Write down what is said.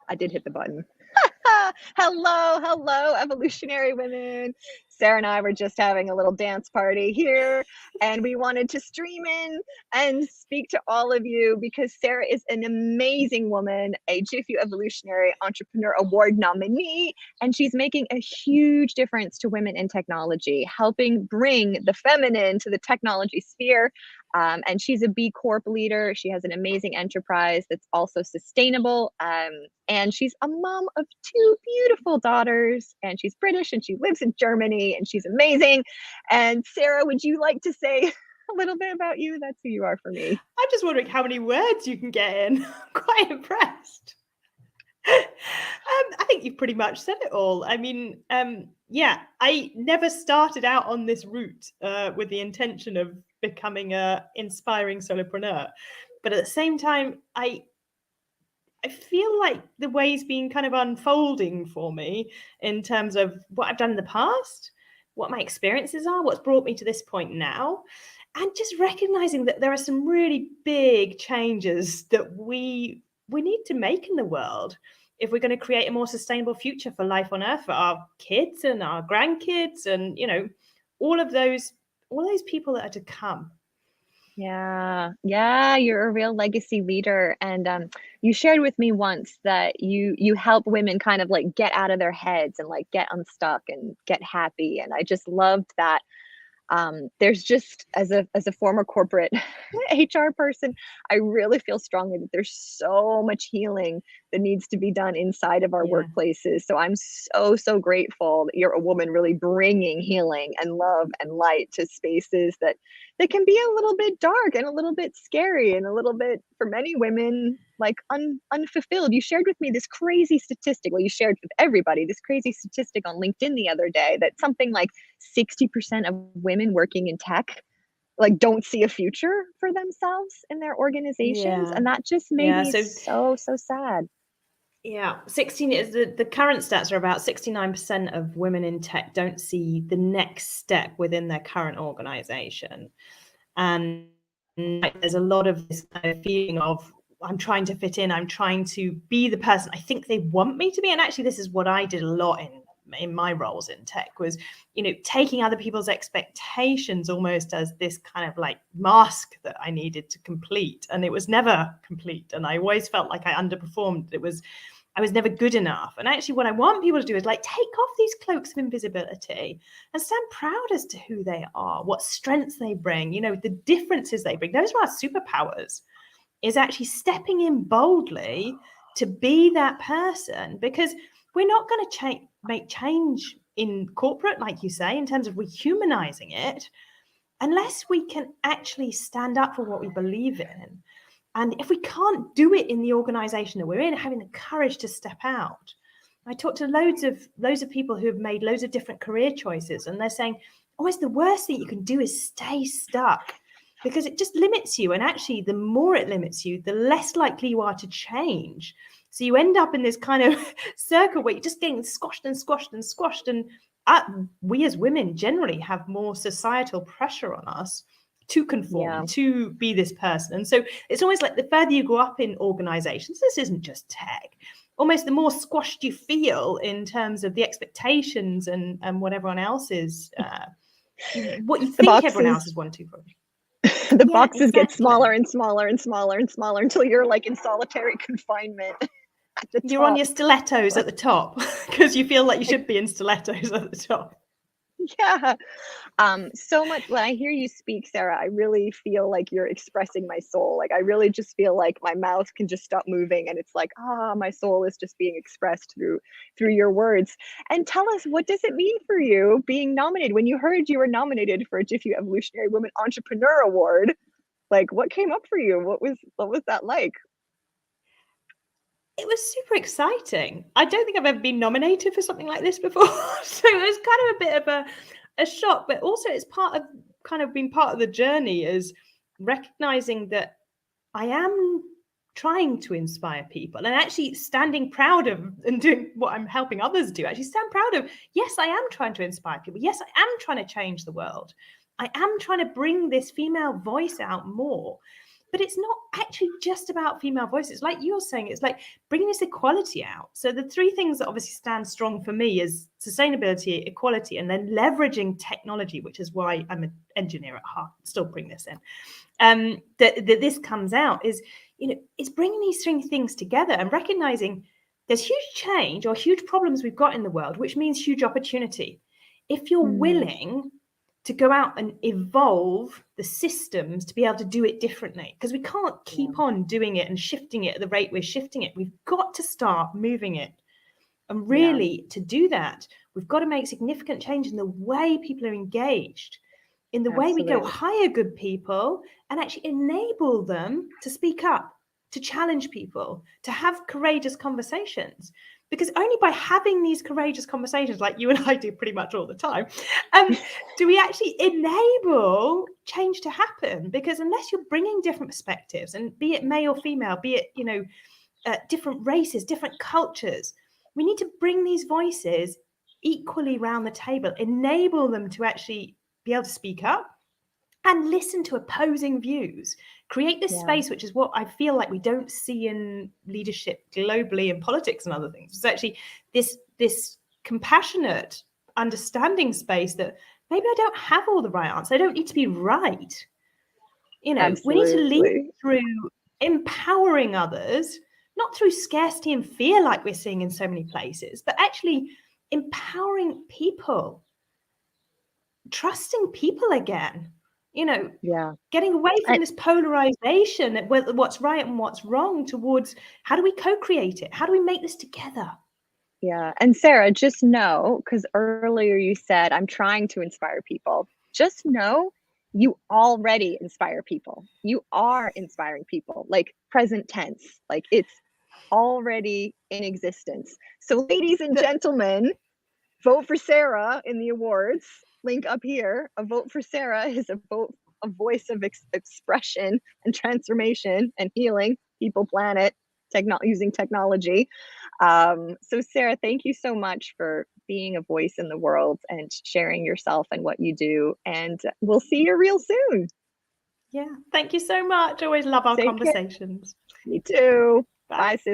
I did hit the button. Hello, evolutionary women. Sarah and I were just having a little dance party here, and we wanted to stream in and speak to all of you because Sarah is an amazing woman, a GIFEW Evolutionary Entrepreneur Award nominee, and she's making a huge difference to women in technology, helping bring the feminine to the technology sphere. And she's a B Corp leader. She has an amazing enterprise that's also sustainable. And she's a mom of 2 beautiful daughters, and she's British and she lives in Germany and she's amazing. And Sarah, would you like to say a little bit about you? That's who you are for me. I'm just wondering how many words you can get in. I'm quite impressed. I think you've pretty much said it all. I mean, yeah, I never started out on this route with the intention of becoming an inspiring solopreneur. But at the same time, I feel like the way's been kind of unfolding for me in terms of what I've done in the past, what my experiences are, what's brought me to this point now, and just recognizing that there are some really big changes that we need to make in the world if we're going to create a more sustainable future for life on Earth, for our kids and our grandkids, and all of those people that are to come. Yeah, you're a real legacy leader. And you shared with me once that you help women kind of like get out of their heads and like get unstuck and get happy. And I just loved that. There's just, as a former corporate HR person, I really feel strongly that there's so much healing that needs to be done inside of our workplaces. So I'm so grateful that you're a woman really bringing healing and love and light to spaces that can be a little bit dark and a little bit scary and a little bit, for many women, like unfulfilled. You shared with me this crazy statistic. Well, you shared with everybody this crazy statistic on LinkedIn the other day that something like 60% of women working in tech like don't see a future for themselves in their organizations. And that just made me so sad. Yeah, 16 is the current stats are about 69% of women in tech don't see the next step within their current organization. And there's a lot of this kind of feeling of, I'm trying to fit in, I'm trying to be the person I think they want me to be. And actually, this is what I did a lot in my roles in tech, was, taking other people's expectations almost as this kind of like mask that I needed to complete. And it was never complete. And I always felt like I underperformed. I was never good enough. And actually, what I want people to do is like take off these cloaks of invisibility and stand proud as to who they are, what strengths they bring, the differences they bring. Those are our superpowers, is actually stepping in boldly to be that person, because we're not going to make change in corporate, like you say, in terms of rehumanizing it, unless we can actually stand up for what we believe in. And if we can't do it in the organization that we're in, having the courage to step out. I talked to loads of people who have made loads of different career choices, and they're saying almost the worst thing you can do is stay stuck, because it just limits you. And actually, the more it limits you, the less likely you are to change. So you end up in this kind of circle where you're just getting squashed and squashed and squashed. And we as women generally have more societal pressure on us to conform, to be this person. And so it's almost like the further you go up in organizations, this isn't just tech, almost the more squashed you feel in terms of the expectations and what everyone else is, what you think everyone else is wanting from you. The boxes get smaller and smaller and smaller and smaller until you're like in solitary confinement. You're on your stilettos at the top because you feel like you should be in stilettos at the top. Yeah. So much when I hear you speak, Sarah, I really feel like you're expressing my soul. Like I really just feel like my mouth can just stop moving, and it's like, my soul is just being expressed through your words. And tell us, what does it mean for you being nominated? When you heard you were nominated for a GIFEW Evolutionary Women Entrepreneur Award, like what came up for you? What was that like? It was super exciting. I don't think I've ever been nominated for something like this before. So it was kind of a bit of a shock, but also it's part of the journey, is recognizing that I am trying to inspire people and actually standing proud of and doing what I'm helping others do. Actually stand proud of, yes, I am trying to inspire people. Yes, I am trying to change the world. I am trying to bring this female voice out more. but it's not actually just about female voices. Like you're saying, it's like bringing this equality out. So the three things that obviously stand strong for me is sustainability, equality, and then leveraging technology, which is why I'm an engineer at heart. Still bring this in. That this comes out is, it's bringing these three things together and recognizing there's huge change or huge problems we've got in the world, which means huge opportunity. If you're willing to go out and evolve the systems to be able to do it differently, because we can't keep on doing it and shifting it at the rate we're shifting it. We've got to start moving it. And really, to do that, we've got to make significant change in the way people are engaged, in the way we go hire good people and actually enable them to speak up, to challenge people, to have courageous conversations. Because only by having these courageous conversations, like you and I do pretty much all the time, do we actually enable change to happen. Because unless you're bringing different perspectives, and be it male or female, be it, different races, different cultures, we need to bring these voices equally around the table, enable them to actually be able to speak up and listen to opposing views, create this space, which is what I feel like we don't see in leadership globally in politics and other things. It's actually this compassionate, understanding space that maybe I don't have all the right answers. I don't need to be right. We need to lead through empowering others, not through scarcity and fear like we're seeing in so many places, but actually empowering people, trusting people again. Getting away from this polarization, what's right and what's wrong, towards how do we co-create it? How do we make this together? Yeah. And Sarah, just know, because earlier you said, I'm trying to inspire people. Just know you already inspire people. You are inspiring people, like present tense, like it's already in existence. So, ladies and gentlemen, vote for Sarah in the awards. Link up here. A vote for Sarah is a voice of expression and transformation and healing people, planet, using technology. So Sarah, thank you so much for being a voice in the world and sharing yourself and what you do. And we'll see you real soon. Yeah, thank you so much. Always love our conversations. Me too. Bye, sis.